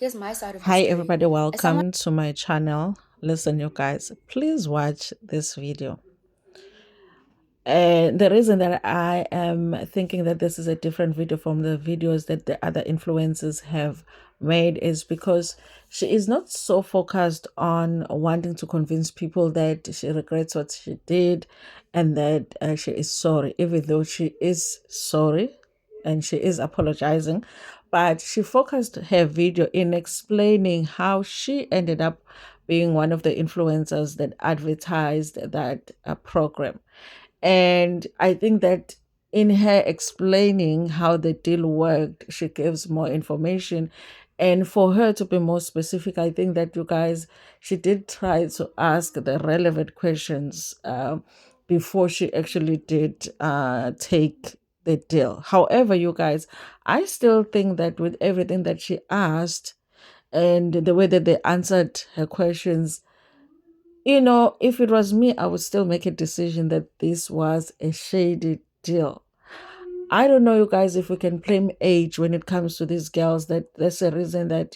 here's my side of the Hi, story. everybody, As someone, welcome to my channel. Listen, you guys, please watch this video. And the reason that I am thinking that this is a different video from the videos that the other influencers have made is because she is not so focused on wanting to convince people that she regrets what she did and that she is sorry, even though she is sorry and she is apologizing. But she focused her video in explaining how she ended up being one of the influencers that advertised that program. And I think that in her explaining how the deal worked, she gives more information. And for her to be more specific, I think that you guys, she did try to ask the relevant questions before she actually did take the deal. However, you guys, I still think that with everything that she asked and the way that they answered her questions, if it was me, I would still make a decision that this was a shady deal. I don't know, you guys, if we can blame age when it comes to these girls, that that's a reason that,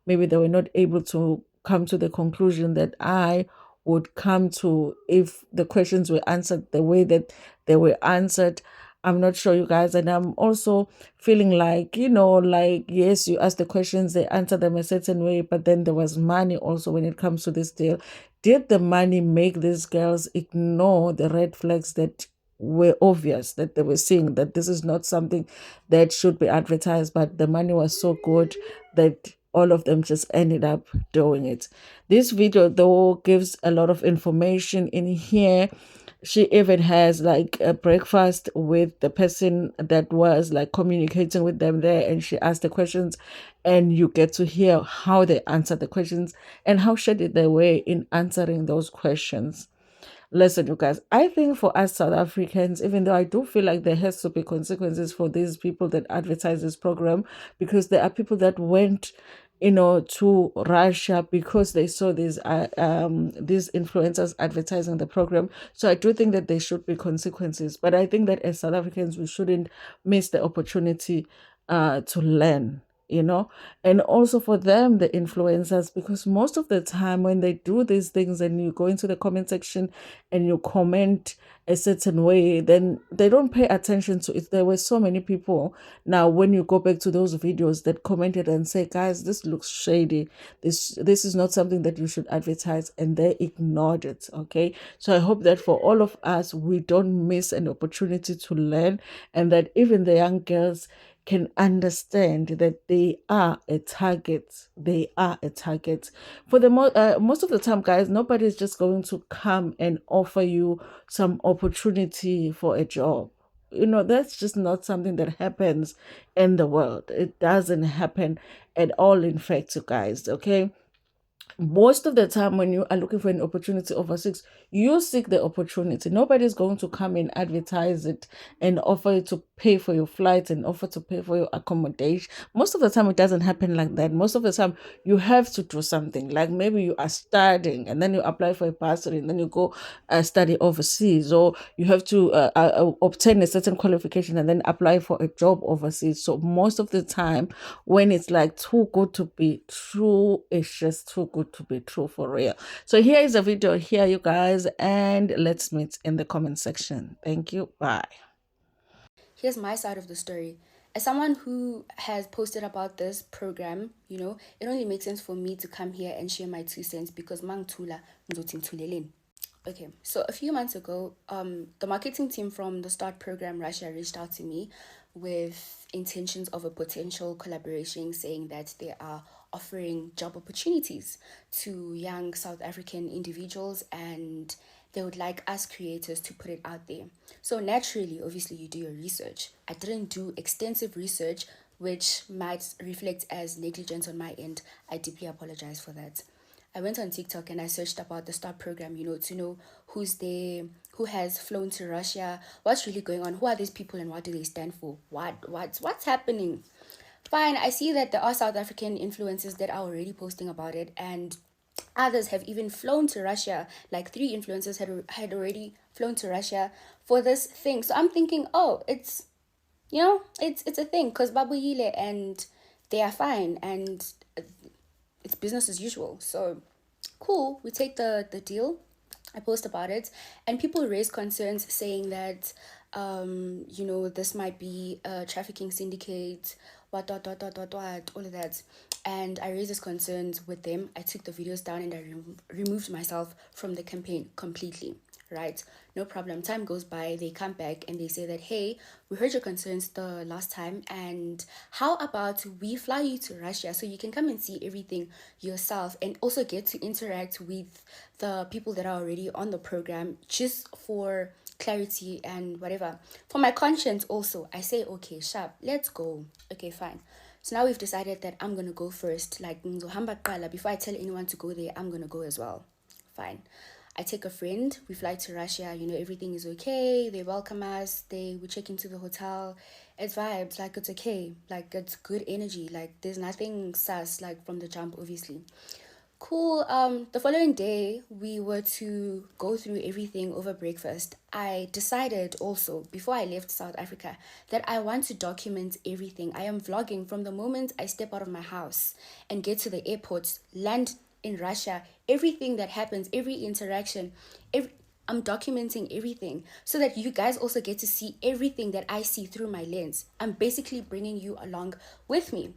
maybe they were not able to come to the conclusion that I would come to if the questions were answered the way that they were answered. I'm not sure, you guys. And I'm also feeling like, like, yes, you ask the questions, they answer them a certain way, but then there was money also when it comes to this deal. Did the money make these girls ignore the red flags that were obvious, that they were seeing that this is not something that should be advertised, but the money was so good that all of them just ended up doing it? This video, though, gives a lot of information in here. She even has like a breakfast with the person that was like communicating with them there, and she asked the questions, and you get to hear how they answered the questions and how shady they were in answering those questions. Listen, you guys, I think for us South Africans, even though I do feel like there has to be consequences for these people that advertise this program, because there are people that went, to Russia because they saw these influencers advertising the program. So I do think that there should be consequences. But I think that as South Africans, we shouldn't miss the opportunity to learn. And also for them, the influencers, because most of the time when they do these things and you go into the comment section and you comment a certain way, then they don't pay attention to it. There were so many people. Now when you go back to those videos that commented and say, guys, this looks shady, this is not something that you should advertise, and they ignored it. Okay, so I hope that for all of us, we don't miss an opportunity to learn, and that even the young girls can understand that they are a target. They are a target. For the most of the time, guys, nobody's just going to come and offer you some opportunity for a job. That's just not something that happens in the world. It doesn't happen at all, in fact, you guys. Okay, most of the time when you are looking for an opportunity overseas, you seek the opportunity. Nobody's going to come and advertise it and offer you to pay for your flights and offer to pay for your accommodation. Most of the time it doesn't happen like that. Most of the time you have to do something, like maybe you are studying and then you apply for a bursary and then you go study overseas, or you have to obtain a certain qualification and then apply for a job overseas. So most of the time, when it's like too good to be true, it's just too good to be true, for real. So here is a video here, you guys, and let's meet in the comment section. Thank you. Bye. here's my side of the story. As someone who has posted about this program, it only makes sense for me to come here and share my 2 cents because mang tula nzotin tuleleni. Okay, so a few months ago, the marketing team from the Start program Russia reached out to me with intentions of a potential collaboration, saying that they are offering job opportunities to young South African individuals, and they would like us creators to put it out there. So naturally, obviously, you do your research. I didn't do extensive research, which might reflect as negligence on my end. I deeply apologize for that. I went on TikTok and I searched about the START program, to know who's there, who has flown to Russia, what's really going on, who are these people and what do they stand for? What's happening? Fine, I see that there are South African influencers that are already posting about it, and others have even flown to Russia. Like 3 influencers had already flown to Russia for this thing. So I'm thinking, oh, it's a thing because Babu Yile and they are fine, and it's business as usual. So cool, we take the deal. I post about it, and people raise concerns saying that, this might be a trafficking syndicate, what, all of that. And I raised these concerns with them. I took the videos down and I removed myself from the campaign completely. Right, no problem. Time goes by, they come back and they say that, hey, we heard your concerns the last time, and how about we fly you to Russia so you can come and see everything yourself and also get to interact with the people that are already on the program, just for clarity and whatever. For my conscience also, I say, okay, sharp, let's go. Okay, fine. So now we've decided that I'm gonna go first. Like, before I tell anyone to go there, I'm gonna go as well. Fine. I take a friend, we fly to Russia, everything is okay, they welcome us, we check into the hotel, it's vibes, like it's okay, like it's good energy, like there's nothing sus, like from the jump, obviously. Cool. The following day, we were to go through everything over breakfast. I decided also, before I left South Africa, that I want to document everything. I am vlogging from the moment I step out of my house and get to the airport, land in Russia, everything that happens, every interaction, I'm documenting everything so that you guys also get to see everything that I see through my lens. I'm basically bringing you along with me.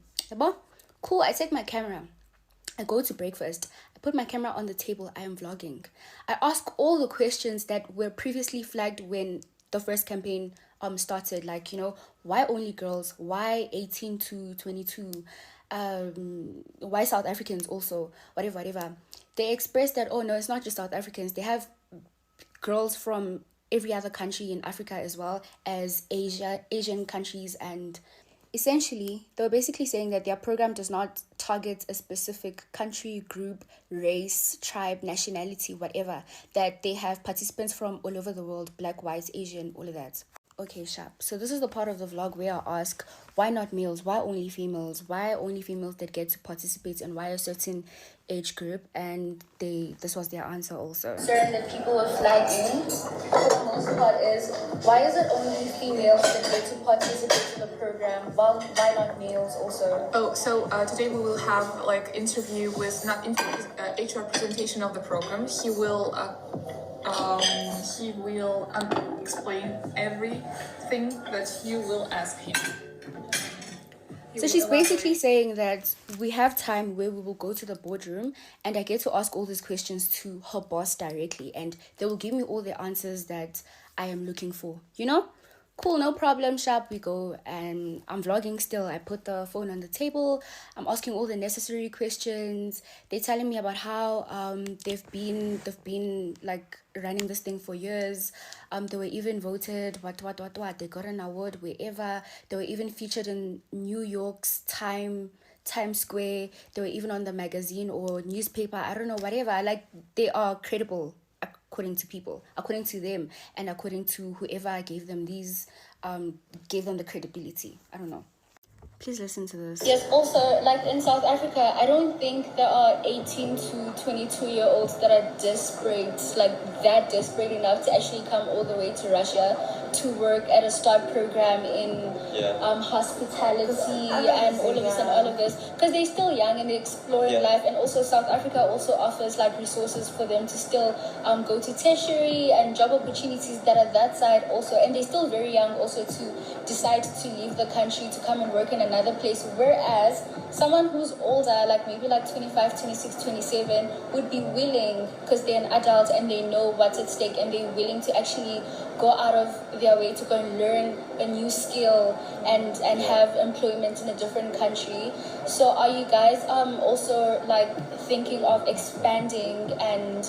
Cool, I take my camera. I go to breakfast. I put my camera on the table. I am vlogging. I ask all the questions that were previously flagged when the first campaign started. Like, why only girls? Why 18 to 22? Why South Africans also? Whatever. They expressed that, oh no, it's not just South Africans. They have girls from every other country in Africa as well as Asian countries, and essentially they were basically saying that their program does not target a specific country, group, race, tribe, nationality, whatever, that they have participants from all over the world, black, white, Asian, all of that. Okay, sharp. So this is the part of the vlog where I ask, why not males? Why only females? Why only females that get to participate, and why a certain age group? And this was their answer also. Concern that people were flagging for the most part is, why is it only females that get to participate in the program? Why not males also? Oh, so today we will have like interview with not interview, HR presentation of the program. He will explain everything that you will ask him. So she's basically saying that we have time where we will go to the boardroom and I get to ask all these questions to her boss directly, and they will give me all the answers that I am looking for. Cool, no problem, sharp, we go. And I'm vlogging still. I put the phone on the table. I'm asking all the necessary questions. They're telling me about how they've been like running this thing for years. They were even voted what. They got an award wherever. They were even featured in New York's Times Square. They were even on the magazine or newspaper. I don't know, whatever. Like, they are credible, according to people, according to them, and according to whoever gave them the credibility. I don't know. Please listen to this. Yes, also, like in South Africa, I don't think there are 18 to 22-year-olds that are desperate, like that desperate enough to actually come all the way to Russia to work at a START program in hospitality and all of this, because they're still young and they're exploring life. And also South Africa also offers like resources for them to still go to tertiary and job opportunities that are that side also, and they're still very young also to decide to leave the country to come and work in another place, whereas someone who's older, like maybe like 25, 26, 27, would be willing, because they're an adult and they know what's at stake, and they're willing to actually go out of their way to go and learn a new skill and have employment in a different country. So are you guys also like thinking of expanding and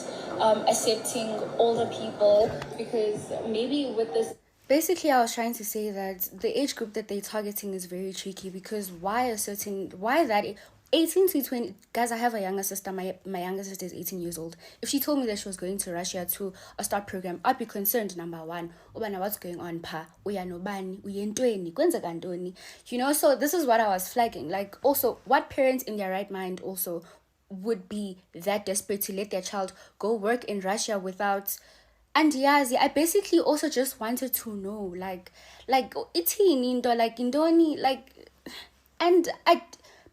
accepting older people? Because maybe with this, basically, I was trying to say that the age group that they're targeting is very tricky, because why that 18 to 20, guys, I have a younger sister. My younger sister is 18 years old. If she told me that she was going to Russia to a START program, I'd be concerned. Number one, Obana, what's going on, pa? So this is what I was flagging. Like, also, what parents in their right mind also would be that desperate to let their child go work in Russia without. And yazi, I basically also just wanted to know, like ithini into like indoni, like, and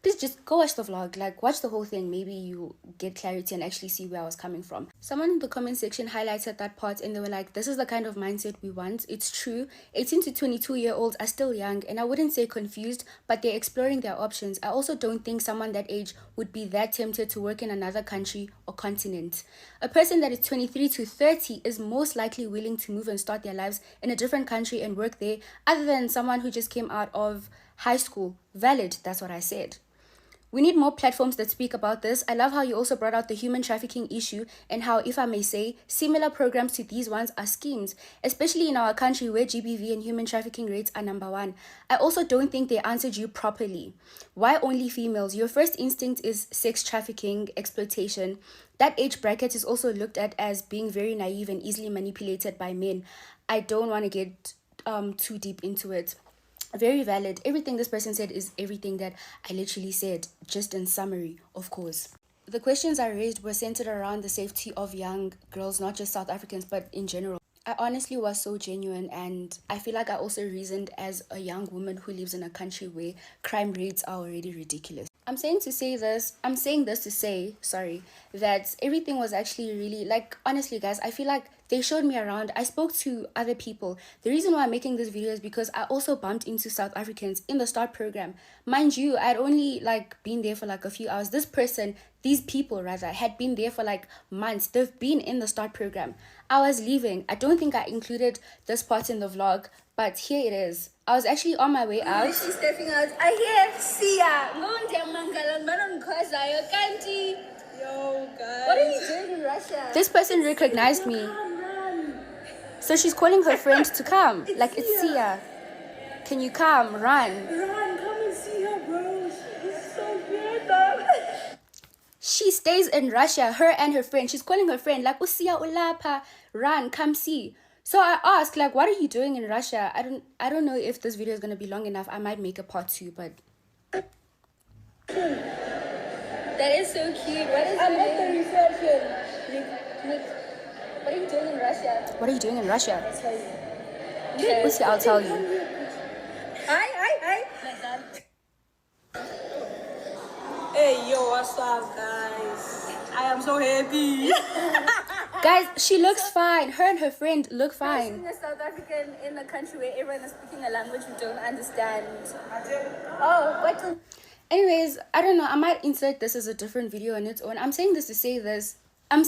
please just go watch the vlog. Like, watch the whole thing. Maybe you get clarity and actually see where I was coming from. Someone in the comment section highlighted that part and they were like, this is the kind of mindset we want. It's true. 18 to 22-year-olds are still young, and I wouldn't say confused, but they're exploring their options. I also don't think someone that age would be that tempted to work in another country or continent. A person that is 23 to 30 is most likely willing to move and start their lives in a different country and work there, other than someone who just came out of high school. Valid, that's what I said. We need more platforms that speak about this. I love how you also brought out the human trafficking issue and how, if I may say, similar programs to these ones are schemes, especially in our country where GBV and human trafficking rates are number one. I also don't think they answered you properly. Why only females? Your first instinct is sex trafficking, exploitation. That age bracket is also looked at as being very naive and easily manipulated by men. I don't want to get too deep into it. Very valid. Everything this person said is everything that I literally said, just in summary, of course. The questions I raised were centered around the safety of young girls, not just South Africans, but in general. I honestly was so genuine, and I feel like I also reasoned as a young woman who lives in a country where crime rates are already ridiculous. I'm saying this to say, that everything was actually really, like, honestly, guys, I feel like they showed me around. I spoke to other people. The reason why I'm making this video is because I also bumped into South Africans in the START program. Mind you, I'd only, like, been there for, like, a few hours. These people, had been there for, like, months. They've been in the START program. I was leaving. I don't think I included this part in the vlog, but here it is. I was actually on my way out. She's stepping out. I hear Sia. Yo, guys. What are you doing in Russia? This person recognized me. So she's calling her friend to come. Like, it's Sia. Can you come? Run. Run, come and see her, bro. She's so weird, though. She stays in Russia, her and her friend. She's calling her friend, like, Usia ulapa, run, come see. So I asked, like, what are you doing in Russia? I don't know if this video is gonna be long enough. I might make a part 2, but That is so cute. What is I'm at the reception. Nick, what are you doing in Russia? what are you doing in Russia? I'll tell you. Okay, Usia, I'll tell you. Hi. Like that. Hey, yo, what's up, guys? I am so happy. Guys, she looks fine. Her and her friend look fine. Being a South African in a country where everyone is speaking a language we don't understand. Oh, what? Anyways, I don't know. I might insert this as a different video on its own. I'm saying this to say this. I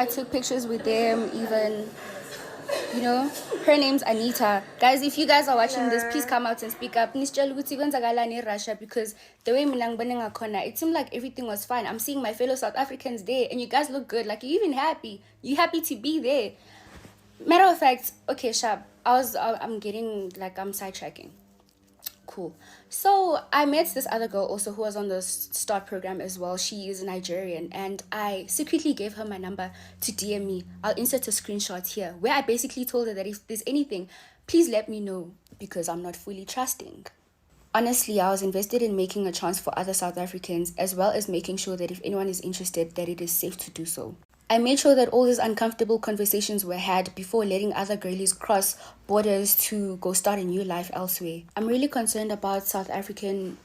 took pictures with them, even, you know. Her name's Anita. Guys, if you guys are watching this, please come out and speak up. Because the way it seemed like everything was fine. I'm seeing my fellow South Africans there, and you guys look good. Like, you're even happy. You're happy to be there. Matter of fact, okay, Shab, I'm sidetracking. Cool. So I met this other girl also who was on the START program as well. She is Nigerian, and I secretly gave her my number to DM me. I'll insert a screenshot here where I basically told her that if there's anything, please let me know, because I'm not fully trusting. Honestly, I was invested in making a chance for other South Africans, as well as making sure that if anyone is interested, that it is safe to do so. I made sure that all these uncomfortable conversations were had before letting other girlies cross borders to go start a new life elsewhere. I'm really concerned about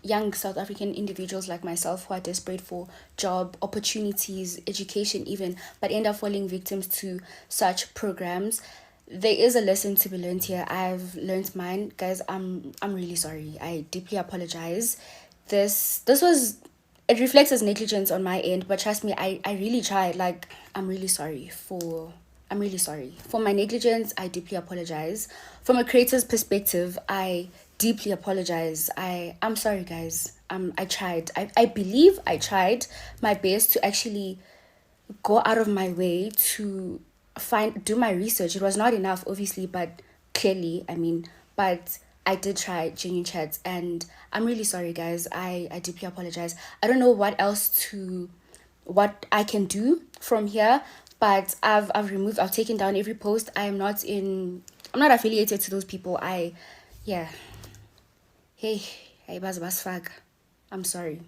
young South African individuals like myself who are desperate for job, opportunities, education even, but end up falling victims to such programs. There is a lesson to be learned here. I've learned mine. Guys, I'm really sorry. I deeply apologize. It reflects as negligence on my end, but trust me, I really tried. Like, I'm really sorry. For my negligence. I deeply apologize. From a creator's perspective, I deeply apologize. I'm sorry, guys. I tried. I believe I tried my best to actually go out of my way to do my research. It was not enough, obviously, but I did try genuine chats, and I'm really sorry, guys. I deeply apologize. I don't know what I can do from here, but I've taken down every post. I'm not affiliated to those people. Hey, bas fag. I'm sorry.